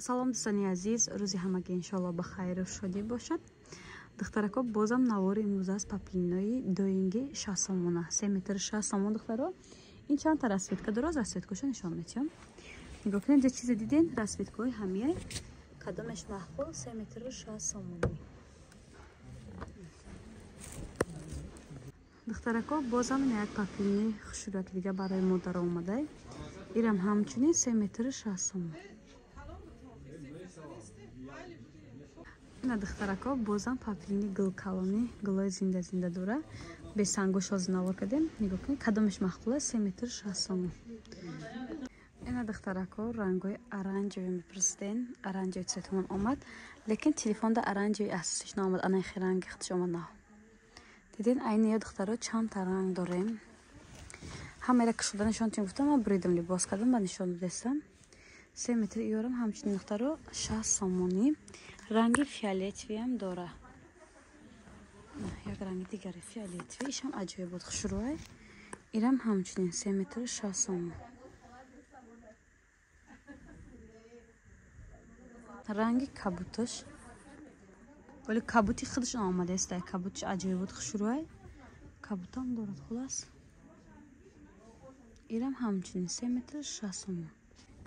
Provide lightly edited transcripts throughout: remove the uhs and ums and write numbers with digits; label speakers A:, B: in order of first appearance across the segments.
A: Салом дӯстони азиз, рӯзи ҳамаги иншоалло ба хайру шодӣ бошад. Духтарако бозам навори имрӯз аст паплинои доинги 60 сомона 3 метр 60 сомон. Духтаро ин чанд та расветка дороз расветкаша нишон метиҳам. Нигоҳ кунед ҷа чизе диден расветкаҳои ҳамияи кадомеш маҳфул 3 метр 60 сомони. Духтарако бозам як паплини хушурак дига барои мо даромадай. Ирам ҳамчунин 3 метр 60 сомон. ина духтарако бозам паплини гулкалони гулои зинда дора бе сангош ҳозир навор кардем. Нигоҳ кунед кадомеш махкула 3 метр 60 сомон. ина духтарако рангои оранҷевӣ мепурсиден. Оранҷевӣ цветумон омад, лекин телефонда оранҷевӣ асосиш наомад. Анахи ранги худш омад на. Диден айни я духтаро чанд та ранг дорем. Ҳамаира кушода нишон тим гуфтам, ма буридам либос кардам ба нишон додестам. 3 метр иёрам ҳамчунин духтаро 60 сомонӣ. Ранги фиолетовиам дора. Як ранги дигари фиолетови ишам аҷоиб буд хушрӯай. Ирам ҳамчунин 3 метр 60 сомон. ранги кабутош вале кабути худш омадест. Кабутиш аҷоиб буд хушрӯай. Кабутам дорад хулас. Ирам ҳамчунин 3 метр 60 сомон.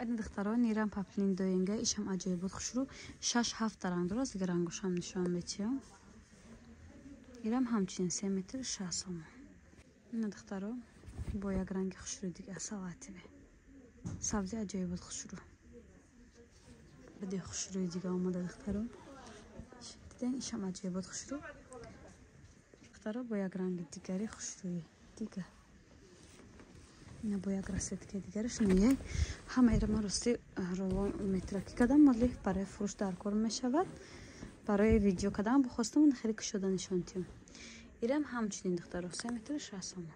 A: ин духтаро нирам паплин доинга ишам аҷоиб буд хушрӯ 6-7 та ранг дорад. Дига рангошам нишон метиҳам. Ирам ҳамчунин 3 метр 60 сомон. ина духтаро бо як ранги хушрӯ дига салативе. Сабзи аҷоиб буд хушрӯ. Бади хушрӯи дига омада духтаро. Диден ишам аҷоиб буд хушрӯ. Духтаро бо як ранги дигари хушрӯи дига. ина бо як расветка дигараш нояй ҳамаира ман рости ролон метраки кардам, вале барои фурӯш дар кор мешавад. Барои видео кардам бихостам хеле кушода нишон тиҳам. Ирам ҳамчунин духтаро 3 метр 60 сомон.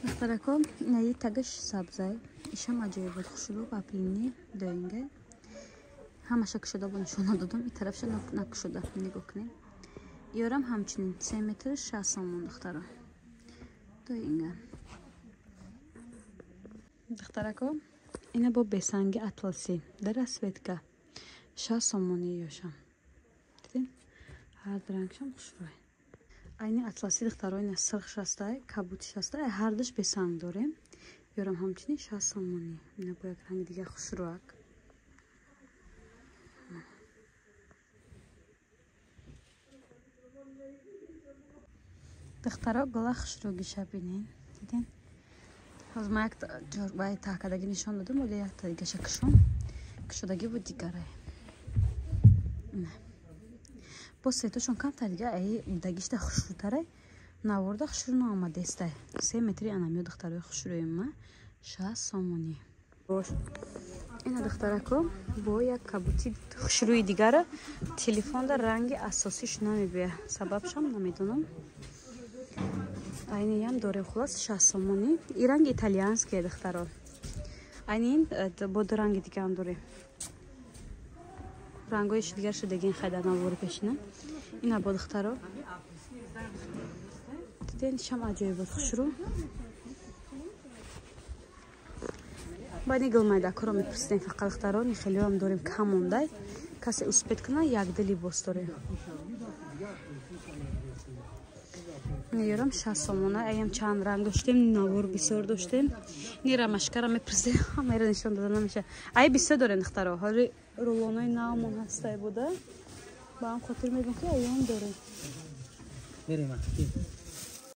A: духтарако наи тагаш сабзай ишам аҷоиб буд хушрӯ паплини доинга. ҳамаша кушода бо нишона додам, ин тарафша накушода. нигоҳ кунед. иёрам ҳамчунин 3 метр 60 сомон духтаро. доинга. духтарако ина бо бесанги атласи дар расветка 60 сомони ёшам. диден ҳар ду рангшам хушрӯй. айни атласи духтаро ина сирх шастай кабути шастай ҳардаш бесанг дорем. ёрам ҳамчунин 60 сомони. ина бо як ранги дига хушрӯак. духтаро гула хушрӯгиша бинен. диден ҳозир ман як ҷорбаи таҳкадаги нишон додам, вале як та дигаша кушодаги буд дигарай. бо сетошон камтар дига ай дагишта хушрӯтарай наворда хушрӯ наомадестай. 3 метри анамё духтарои хушрӯима 60 сомонӣ. бош. ина духтарако бо як кабути хушрӯи дигара телефонда ранги асосиш намебия. Сабабшам намедонам. айниям дорем хулас 60 сомонӣ. ин ранги итальянские духтаро. айнин бо ду ранги дигаам дорем. рангоиш дигар шудагин хайда навори пешина. ина бо духтаро. диден шам аҷоиб буд хушрӯ. бани гилмайда коро мепурсидем фақат духтаро ни хелиам дорем кам мондай. касе успет куна як ду либос дорем. Нирам 60 сомона, аям чанд ранг доштем, навор бисёр доштем. Нира машкара мепурсидем, ҳамаира нишон дода намеша. Ай бисёр дорем духтаро. Ҳоли рулонои навмон ҳастай буда. Ба ҳам хотир мебинем ки аям дорем.
B: Берем.